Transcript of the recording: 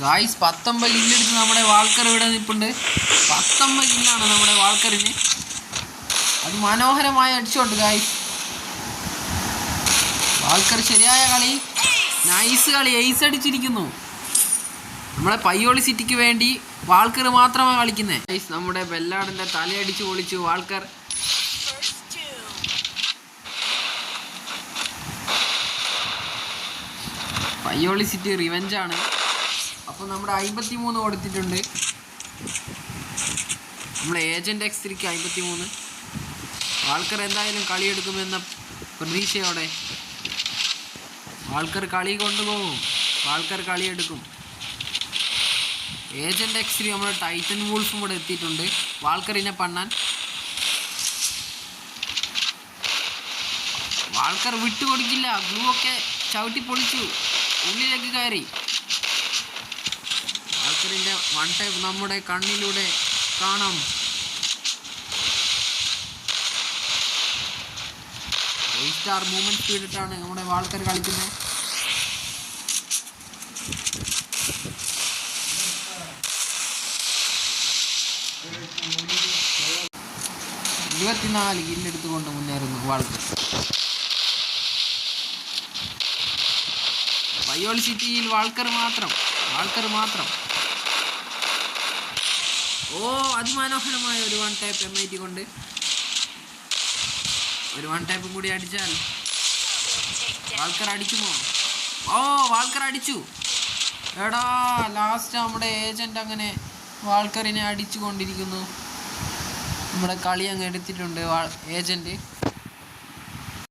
Guys 19 കില്ലെടുത്ത് നമ്മുടെ Walker ഇവിടെ നിൽപ്പുണ്ട്. 19 കില്ലാണ് നമ്മുടെ വാൾക്കറിന്. അത് മനോഹരമായ ഹെഡ്ഷോട്ട് ഗായ്സ്. വാൾക്കർ ശരിയായ കളി, നൈസ് കളി, എയ്സ് അടിച്ചിരിക്കുന്നു. നമ്മളെ പയ്യോളി സിറ്റിക്ക് വേണ്ടി വാൾക്കർ മാത്രമാണ് കളിക്കുന്നത്. ഗായ്സ് നമ്മുടെ ബെല്ലാടിൻ്റെ തലയടിച്ച് പൊളിച്ചു വാൾക്കർ. പയ്യോളി സിറ്റി റിവെഞ്ചാണ്. അപ്പോൾ നമ്മുടെ 53 കൊടുത്തിട്ടുണ്ട്. നമ്മളെ ഏജൻറ് X3ക്ക് 53. വാൾക്കർ എന്തായാലും കളിയെടുക്കുമെന്ന പ്രതീക്ഷയോടെ വാൾക്കർ കളി കൊണ്ടുപോകും. വാൾക്കർ കളിയെടുക്കും. ഏജൻറ് X3 നമ്മുടെ ടൈറ്റൻ വൂൾഫും കൂടെ എത്തിയിട്ടുണ്ട് വാൾക്കറിനെ പണ്ണാൻ. വാൾക്കർ വിട്ടുകൊടുക്കില്ല. ഗ്ലൂ ഒക്കെ ചവിട്ടി പൊളിച്ചു, ഉള്ളിലേക്ക് കയറി. വാൾക്കറിൻ്റെ വൺ ടൈപ്പ് നമ്മുടെ കണ്ണിലൂടെ കാണാം. സ്റ്റാർ മൂവ്മെന്റ് സ്പീഡിട്ടാണ് നമ്മുടെ വാൾക്കർ കളിക്കുന്നത്. കില്ലെടുത്തുകൊണ്ട് മുന്നേറുന്നു വാൾക്കർ. പയ്യോളി സിറ്റിയിൽ വാൾക്കർ മാത്രം. ഓ, അതിമനോഹരമായ ഒരു വൺ ടൈപ്പ് MIT കൊണ്ട് ഒരു വൺ ടൈപ്പും കൂടി അടിച്ചാൽ വാൾക്കർ അടിക്കുമോ? ഓ, വാൾക്കർ അടിച്ചു. എടാ, ലാസ്റ്റ് നമ്മുടെ ഏജന്റ് അങ്ങനെ വാൾക്കറിനെ അടിച്ചു കൊണ്ടിരിക്കുന്നു. നമ്മുടെ കളി അങ്ങ് എടുത്തിട്ടുണ്ട് ഏജന്റ്.